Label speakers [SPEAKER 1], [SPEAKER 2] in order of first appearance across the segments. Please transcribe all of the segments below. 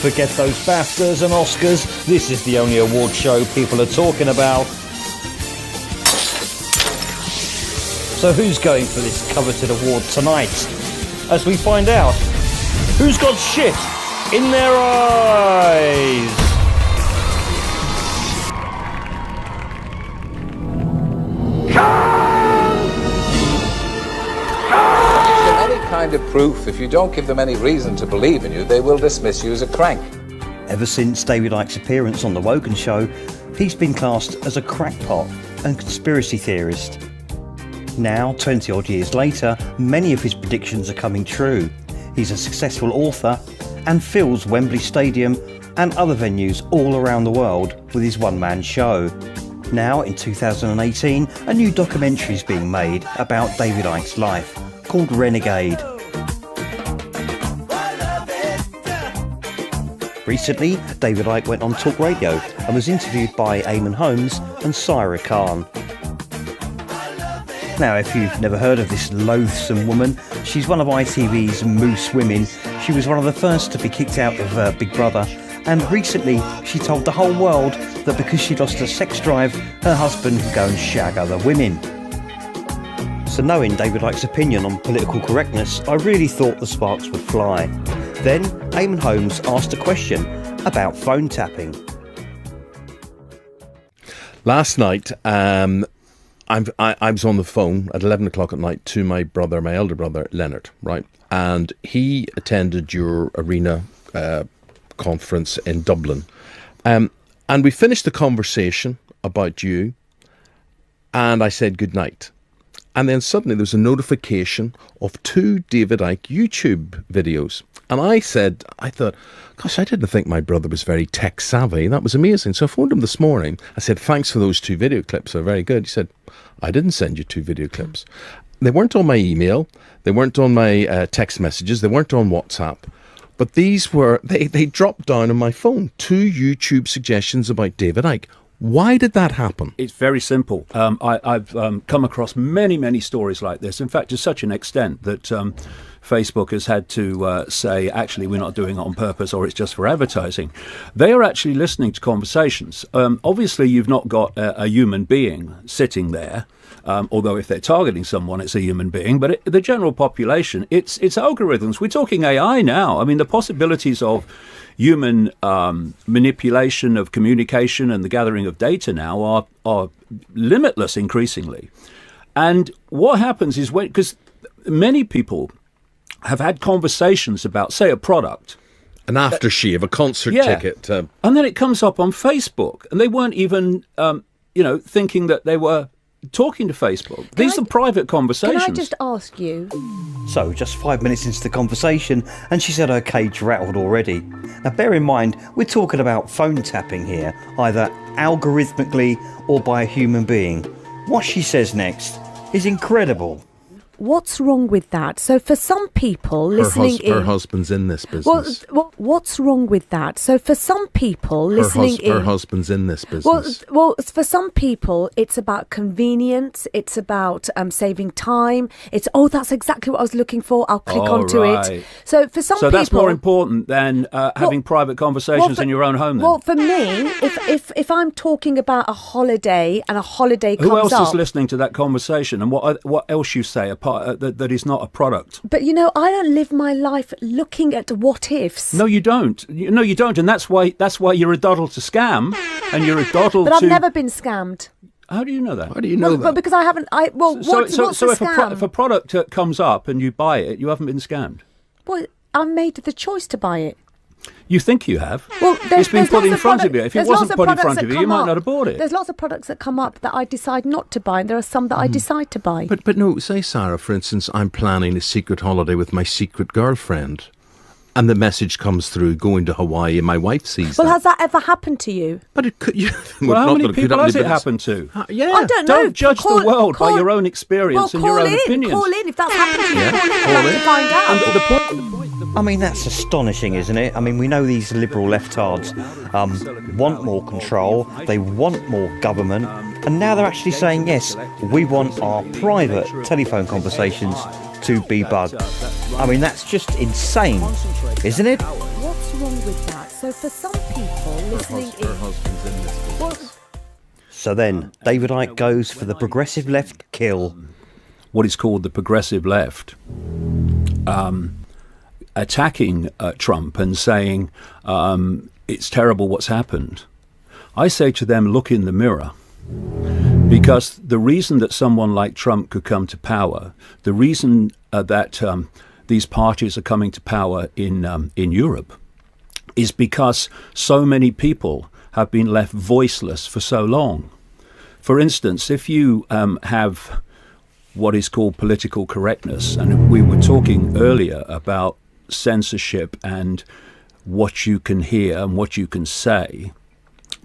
[SPEAKER 1] Forget those BAFTAs and Oscars. This is the only award show people are talking about. So who's going for this coveted award tonight? As we find out, who's got shit in their eyes?
[SPEAKER 2] Any kind of proof, if you don't give them any reason to believe in you, they will dismiss you as a crank.
[SPEAKER 1] Ever since David Icke's appearance on The Wogan Show, he's been classed as a crackpot and conspiracy theorist. Now, 20 odd years later, many of his predictions are coming true. He's a successful author and fills Wembley Stadium and other venues all around the world with his one-man show. Now, in 2018, a new documentary is being made about David Icke's life, called Renegade. Recently, David Icke went on Talk Radio and was interviewed by Eamon Holmes and Saira Khan. Now, if you've never heard of this loathsome woman, she's one of ITV's Moose Women. She was one of the first to be kicked out of Big Brother, and recently she told the whole world that because she lost her sex drive, her husband would go and shag other women. So knowing David Icke's opinion on political correctness, I really thought the sparks would fly. Then Eamon Holmes asked a question about phone tapping.
[SPEAKER 3] Last night, I was on the phone at 11 o'clock at night to my brother, my elder brother, Leonard, right? And he attended your arena conference in Dublin. And we finished the conversation about you, and I said goodnight. And then suddenly there was a notification of 2 David Icke YouTube videos. And I thought, gosh, I didn't think my brother was very tech savvy. That was amazing. So I phoned him this morning. I said, thanks for those 2 video clips. They're very good. He said, I didn't send you 2 video clips. They weren't on my email. They weren't on my text messages. They weren't on WhatsApp. But these were, they dropped down on my phone. 2 YouTube suggestions about David Icke. Why did that happen?
[SPEAKER 4] It's very simple. I've come across many stories like this. In fact, to such an extent that Facebook has had to say, actually, we're not doing it on purpose, or it's just for advertising. They are actually listening to conversations. Obviously, you've not got a human being sitting there, although if they're targeting someone, it's a human being. But the general population, it's algorithms. We're talking AI now. I mean, the possibilities of human manipulation of communication and the gathering of data now are limitless increasingly. And what happens is because many people have had conversations about, say, a product.
[SPEAKER 3] An aftershave, a concert ticket.
[SPEAKER 4] And then it comes up on Facebook, and they weren't even, thinking that they were talking to Facebook. These are private conversations.
[SPEAKER 5] Can I just ask you?
[SPEAKER 1] So, just 5 minutes into the conversation, and she said her cage rattled already. Now, bear in mind, we're talking about phone tapping here, either algorithmically or by a human being. What she says next is incredible.
[SPEAKER 5] What's wrong with that? So for some people listening
[SPEAKER 3] her husband's in this business.
[SPEAKER 5] What's wrong with that? So for some people listening
[SPEAKER 3] her husband's in this business.
[SPEAKER 5] Well, for some people, it's about convenience. It's about saving time. It's, that's exactly what I was looking for. I'll click onto it. So for some people...
[SPEAKER 4] So that's more important than having private conversations in your own home, then?
[SPEAKER 5] Well, for me, if I'm talking about a holiday and a holiday comes up...
[SPEAKER 4] Who else is listening to that conversation? And what else you say apart that is not a product?
[SPEAKER 5] But I don't live my life looking at what ifs.
[SPEAKER 4] No, you don't. No, you don't, and that's why you're a doddle to scam, and you're a doddle.
[SPEAKER 5] But I've never been scammed.
[SPEAKER 4] How do you know that?
[SPEAKER 3] How do you know that?
[SPEAKER 5] But because I haven't. What's a scam?
[SPEAKER 4] If a product comes up and you buy it, you haven't been scammed.
[SPEAKER 5] Well, I made the choice to buy it.
[SPEAKER 4] You think you have?
[SPEAKER 5] Well,
[SPEAKER 4] it's been put in front of you. If it wasn't put in front of you, you might not have bought it.
[SPEAKER 5] There's lots of products that come up that I decide not to buy, and there are some that I decide to buy.
[SPEAKER 3] But no, say, Sarah, for instance, I'm planning a secret holiday with my secret girlfriend, and the message comes through going to Hawaii, and my wife sees that.
[SPEAKER 5] Well, has that ever happened to you?
[SPEAKER 3] But it could.
[SPEAKER 4] How many people has it happened to?
[SPEAKER 5] I don't know.
[SPEAKER 4] Don't judge the world by your own experience and your own opinions.
[SPEAKER 5] Call in if that's happened to you. Call in to find out.
[SPEAKER 4] And the point.
[SPEAKER 1] I mean, that's astonishing, isn't it? I mean, we know these liberal leftards want more control, they want more government, and now they're actually saying, yes, we want our private telephone conversations to be bugged. I mean, that's just insane, isn't it?
[SPEAKER 5] What's wrong with that? So for some people listening
[SPEAKER 4] Her husband's in this business.
[SPEAKER 5] well,
[SPEAKER 1] So then, David Icke goes for the progressive left kill.
[SPEAKER 4] What is called the progressive left, attacking Trump and saying it's terrible what's happened. I say to them, look in the mirror. Because the reason that someone like Trump could come to power, the reason that these parties are coming to power in Europe, is because so many people have been left voiceless for so long. For instance, if you have what is called political correctness, and we were talking earlier about censorship and what you can hear and what you can say.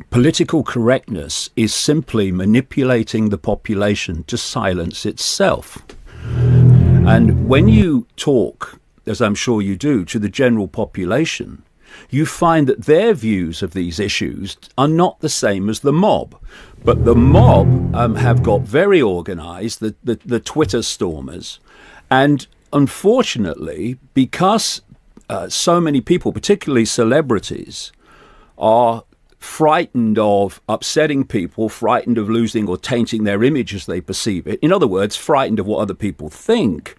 [SPEAKER 4] Political correctness is simply manipulating the population to silence itself. And when you talk, as I'm sure you do, to the general population, you find that their views of these issues are not the same as the mob. But the mob have got very organised, the Twitter stormers. And unfortunately, because so many people, particularly celebrities, are frightened of upsetting people, frightened of losing or tainting their image as they perceive it. In other words, frightened of what other people think.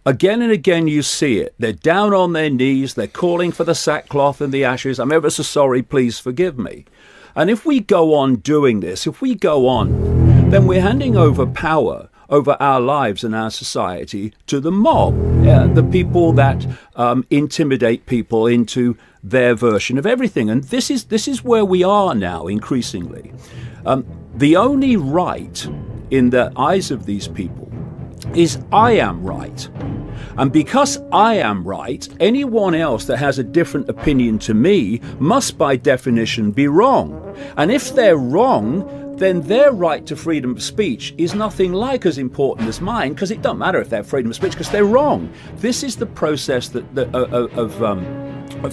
[SPEAKER 4] Again and again you see it. They're down on their knees, they're calling for the sackcloth and the ashes. I'm ever so sorry, please forgive me. And if we go on doing this, if we go on, then we're handing over power over our lives and our society to the mob, the people that intimidate people into their version of everything. And this is where we are now increasingly. The only right in the eyes of these people is I am right. And because I am right, anyone else that has a different opinion to me must by definition be wrong. And if they're wrong, then their right to freedom of speech is nothing like as important as mine, because it don't matter if they have freedom of speech because they're wrong. This is the process of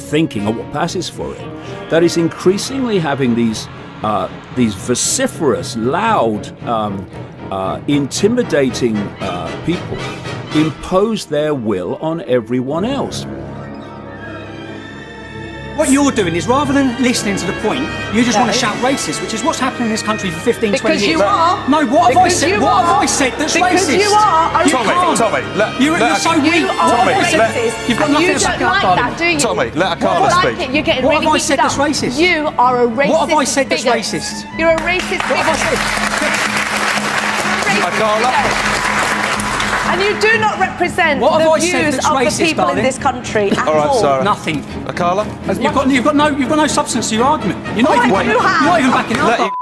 [SPEAKER 4] thinking, or what passes for it, that is increasingly having these vociferous, loud, intimidating people impose their will on everyone else.
[SPEAKER 6] What you're doing is, rather than listening to the point, you just want to shout racist, which is what's happening in this country for 15, 20 years.
[SPEAKER 7] Because you are.
[SPEAKER 6] No, what have I said? What have I said that's
[SPEAKER 7] because
[SPEAKER 6] racist?
[SPEAKER 7] You are.
[SPEAKER 6] Tommy, you're so weak.
[SPEAKER 7] You are racist.
[SPEAKER 6] You've got
[SPEAKER 7] and
[SPEAKER 6] nothing
[SPEAKER 7] you
[SPEAKER 6] to back
[SPEAKER 7] don't
[SPEAKER 6] up,
[SPEAKER 7] like that, do you?
[SPEAKER 8] Tommy, let Carla
[SPEAKER 7] you
[SPEAKER 8] speak.
[SPEAKER 7] Like it. You're getting
[SPEAKER 6] What
[SPEAKER 7] really
[SPEAKER 6] have I
[SPEAKER 7] heated
[SPEAKER 6] said
[SPEAKER 7] up.
[SPEAKER 6] that's racist?
[SPEAKER 7] You are a racist.
[SPEAKER 6] What have I said that's
[SPEAKER 7] bigot.
[SPEAKER 6] racist?
[SPEAKER 7] You're a racist.
[SPEAKER 6] What have I said?
[SPEAKER 8] Carla.
[SPEAKER 7] And you do not represent the views of the people in this country at all.
[SPEAKER 8] All right, Sarah.
[SPEAKER 6] Nothing.
[SPEAKER 8] Carla.
[SPEAKER 6] You've got no substance to your argument. You're not even backing it up.